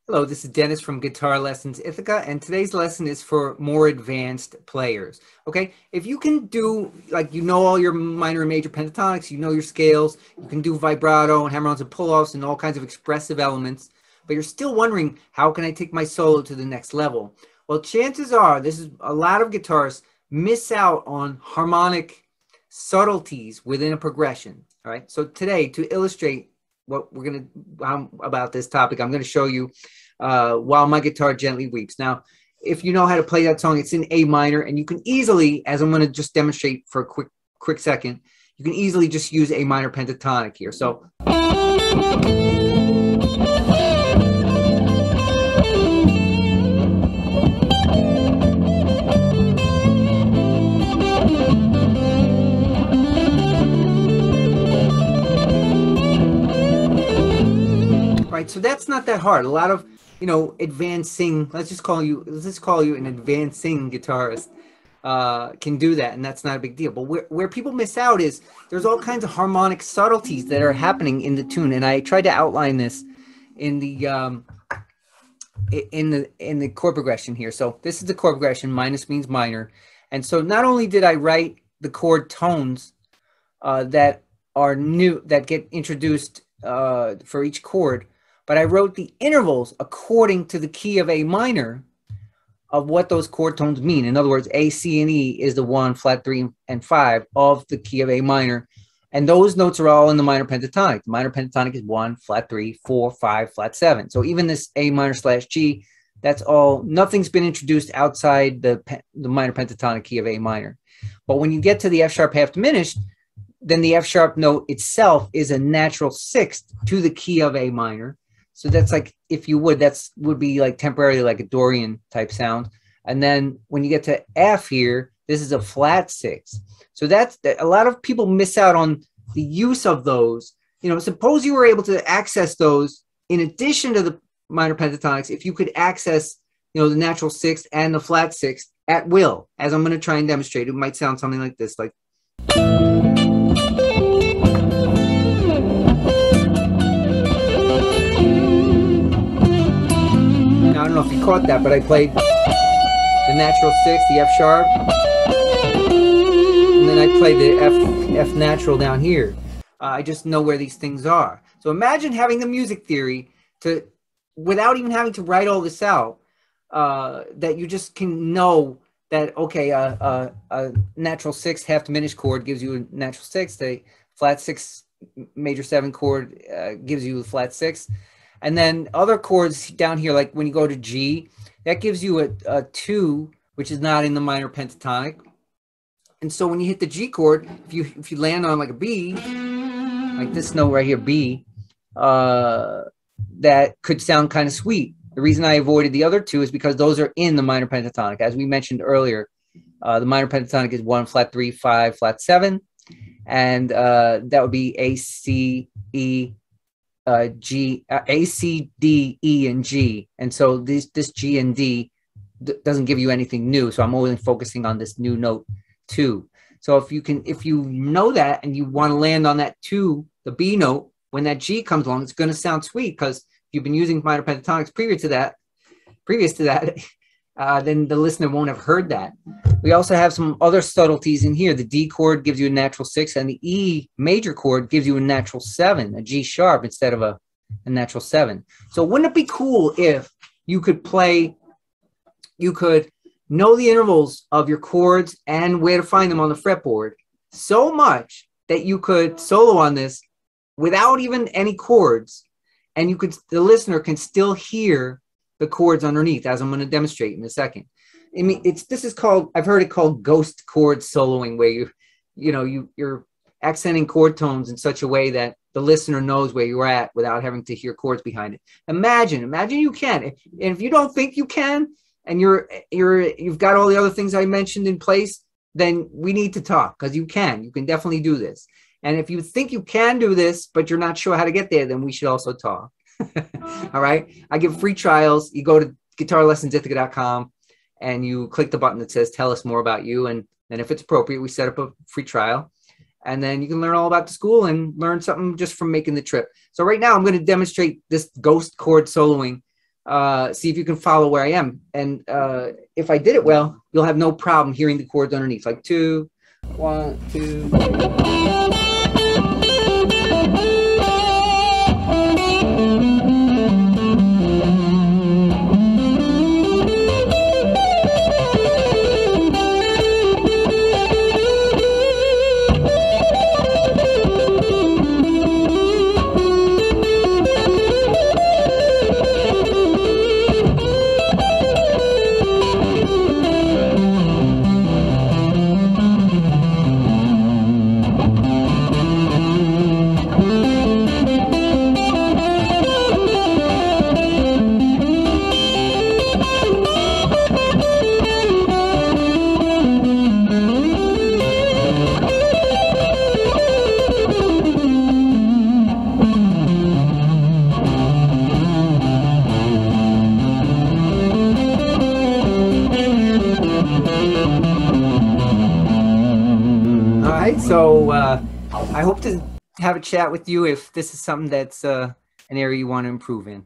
Hello, this is Dennis from Guitar Lessons Ithaca, and today's lesson is for more advanced players. Okay, if you can do, like, you know all your minor and major pentatonics, you know your scales, you can do vibrato and hammer-ons and pull-offs and all kinds of expressive elements, but you're still wondering, how can I take my solo to the next level? Well, chances are, this is a lot of guitarists miss out on harmonic subtleties within a progression. All right, so today, to illustrate what we're going to about this topic, I'm going to show you While My Guitar Gently Weeps. Now, if you know how to play that song, it's in A minor, and you can easily, as I'm going to just demonstrate for a quick second, you can easily just use A minor pentatonic here. So right, so that's not that hard. A lot of, advancing, let's call you an advancing guitarist can do that, and that's not a big deal. But where people miss out is there's all kinds of harmonic subtleties that are happening in the tune, and I tried to outline this in the chord progression here. So this is the chord progression. Minus means minor, and so not only did I write the chord tones that are new, that get introduced for each chord, but I wrote the intervals according to the key of A minor of what those chord tones mean. In other words, A, C, and E is the 1, flat 3, and 5 of the key of A minor. And those notes are all in the minor pentatonic. The minor pentatonic is 1, flat 3, 4, 5, flat 7. So even this A minor / G, that's all, nothing's been introduced outside the minor pentatonic key of A minor. But when you get to the F sharp half diminished, then the F sharp note itself is a natural sixth to the key of A minor. So that's like, if you would, would be like temporarily like a Dorian type sound. And then when you get to F here, this is a flat 6. So that's a lot of people miss out on the use of those. Suppose you were able to access those in addition to the minor pentatonics, if you could access, the natural 6th and the flat 6th at will, as I'm going to try and demonstrate. It might sound something like this, like. I don't know if you caught that, but I played the natural 6, the F sharp, and then I played the F natural down here. I just know where these things are. So imagine having the music theory without even having to write all this out, that you just can know that, okay, a natural 6 half diminished chord gives you a natural 6, the flat 6 major 7 chord gives you a flat 6. And then other chords down here, like when you go to G, that gives you a 2, which is not in the minor pentatonic. And so when you hit the G chord, if you land on like a B, like this note right here, B, that could sound kind of sweet. The reason I avoided the other 2 is because those are in the minor pentatonic. As we mentioned earlier, the minor pentatonic is 1, flat 3, 5, flat 7. And that would be A, C, E, G, A, C, D, E, and G. And so this G and D doesn't give you anything new. So I'm only focusing on this new note 2. So if you know that and you want to land on that 2, the B note, when that G comes along, it's going to sound sweet because you've been using minor pentatonics previous to that, then the listener won't have heard that. We also have some other subtleties in here. The D chord gives you a natural 6, and the E major chord gives you a natural 7, a G sharp instead of a natural 7. So wouldn't it be cool if you could know the intervals of your chords and where to find them on the fretboard so much that you could solo on this without even any chords, and the listener can still hear the chords underneath, as I'm going to demonstrate in a second. I mean, I've heard it called ghost chord soloing, where you're accenting chord tones in such a way that the listener knows where you're at without having to hear chords behind it. Imagine you can. And if you don't think you can, and you've got all the other things I mentioned in place, then we need to talk, because you can definitely do this. And if you think you can do this, but you're not sure how to get there, then we should also talk. All right. I give free trials. You go to guitarlessonsithaca.com and you click the button that says tell us more about you. And then if it's appropriate, we set up a free trial. And then you can learn all about the school and learn something just from making the trip. So right now I'm going to demonstrate this ghost chord soloing see if you can follow where I am. And if I did it well, you'll have no problem hearing the chords underneath, like 2, 1, 2, 3. So I hope to have a chat with you if this is something that's an area you want to improve in.